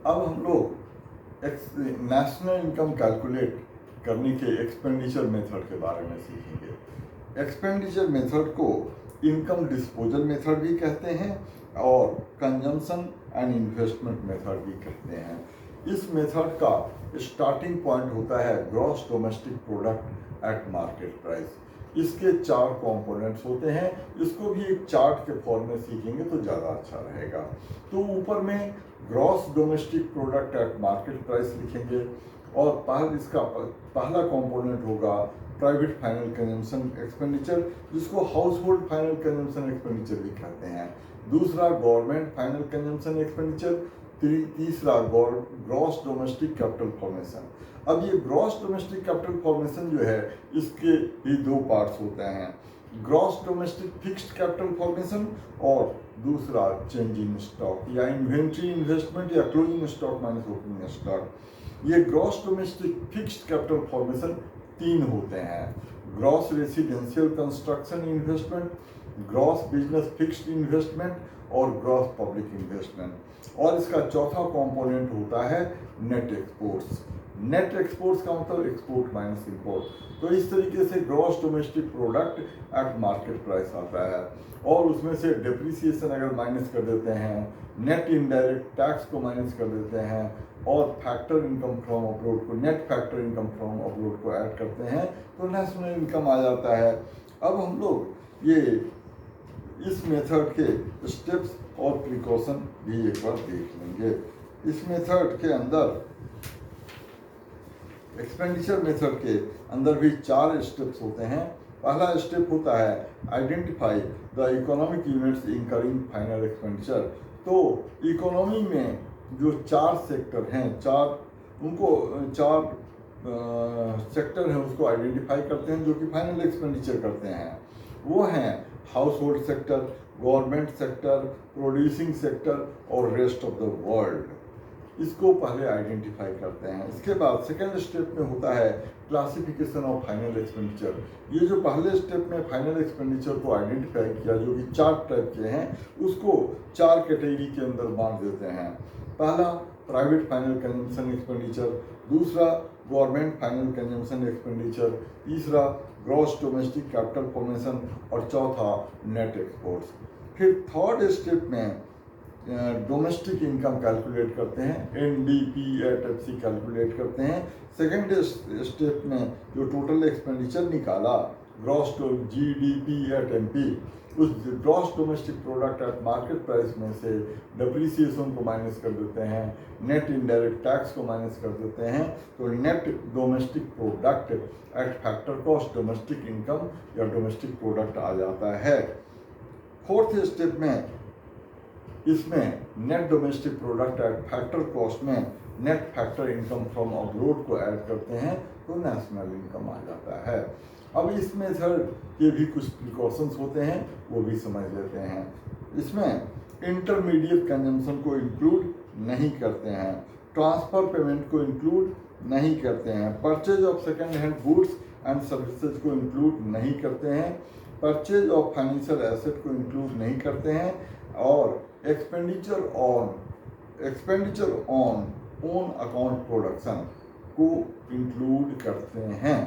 अब हम लोग नेशनल इनकम कैलकुलेट करने के एक्सपेंडिचर मेथड के बारे में सीखेंगे। एक्सपेंडिचर मेथड को इनकम डिस्पोजल मेथड भी कहते हैं और कंजम्पशन एंड इन्वेस्टमेंट मेथड भी कहते हैं। इस मेथड का स्टार्टिंग पॉइंट होता है gross domestic product at market price. इसके 4 कंपोनेंट्स होते हैं। इसको भी एक चार्ट के फॉर्म में सीखेंगे तो ज़्यादा अच्छा रहेगा। तो ऊपर में gross domestic product at market price लिखेंगे और इसका पहला कंपोनेंट होगा प्राइवेट फाइनल कंजम्पशन एक्सपेंडिचर, जिसको house hold final consumption expenditure भी कहते हैं। दूसरा गवर्नमेंट फाइनल कंजम्पशन एक्सपेंडिचर। तीसरा ग्रॉस डोमेस्टिक कैपिटल फॉर्मेशन। अब ये ग्रॉस डोमेस्टिक कैपिटल फॉर्मेशन जो है, इसके ही 2 पार्ट्स होते हैं, gross domestic fixed capital formation और दूसरा चेंज इन स्टॉक या इन्वेंट्री इन्वेस्टमेंट या closing stock minus opening stock. ये gross domestic fixed capital formation 3 होते हैं, gross residential construction investment, gross business fixed investment और ग्रॉस पब्लिक इन्वेस्टमेंट। और इसका चौथा कंपोनेंट होता है नेट एक्सपोर्ट्स। नेट एक्सपोर्ट्स का मतलब एक्सपोर्ट माइनस इंपोर्ट। तो इस तरीके से gross domestic product at market price आता है और उसमें से डेप्रिसिएशन अगर माइनस कर देते हैं, नेट इनडायरेक्ट टैक्स को माइनस कर देते हैं और फैक्टर इनकम फ्रॉम अब्रोड को, net factor income from abroad को ऐड करते हैं तो नेशनल इनकम आ जाता है। अब हम लोग ये इस मेथड के स्टेप्स और प्रिकॉशन भी एक बार देख लेंगे। इस मेथड के अंदर, एक्सपेंडिचर मेथड के अंदर भी 4 स्टेप्स होते हैं। पहला स्टेप होता है identify the economic units incurring final expenditure. तो इकोनॉमी में जो 4 सेक्टर हैं, 4 सेक्टर हैं, उसको आइडेंटिफाई करते हैं जो कि फाइनल एक्सपेंडिचर करते हैं। वो हैं house hold sector, government sector, producing sector और रेस्ट ऑफ द वर्ल्ड। इसको पहले आइडेंटिफाई करते हैं। इसके बाद सेकेंड स्टेप में होता है क्लासिफिकेशन ऑफ फाइनल एक्सपेंडिचर। ये जो पहले स्टेप में फाइनल एक्सपेंडिचर को आइडेंटिफाई किया जो कि 4 टाइप के हैं, उसको 4 कैटेगरी के अंदर बांट देते हैं। पहला प्राइवेट फाइनल कंजम्पशन एक्सपेंडिचर, दूसरा गवर्नमेंट फाइनल कंजम्पशन एक्सपेंडिचर, तीसरा ग्रॉस डोमेस्टिक कैपिटल फॉर्मेशन और चौथा नेट एक्सपोर्ट्स। फिर थर्ड स्टेप में डोमेस्टिक इनकम कैलकुलेट करते हैं, NDPAT कैलकुलेट करते हैं। सेकेंड स्टेप में जो टोटल एक्सपेंडिचर निकाला ग्रॉस GDP@MP, उस gross domestic product at market price में से डेप्रिसिएशन को माइनस कर देते हैं, नेट इनडायरेक्ट टैक्स को माइनस कर देते हैं, तो net domestic product at factor cost domestic income या डोमेस्टिक प्रोडक्ट आ जाता है। फोर्थ स्टेप में इसमें net domestic product at factor cost में net factor income from abroad को ऐड करते हैं तो नेशनल इनकम आ जाता है। अब इस मेथड के भी कुछ प्रिकॉशंस होते हैं, वो भी समझ लेते हैं। इसमें इंटरमीडिएट कंजम्पशन को इंक्लूड नहीं करते हैं, ट्रांसफ़र पेमेंट को इंक्लूड नहीं करते हैं, purchase of second hand goods and services को इंक्लूड नहीं करते हैं, परचेज ऑफ फाइनेंशियल एसेट को इंक्लूड नहीं करते हैं और expenditure on own account production को इंक्लूड करते हैं।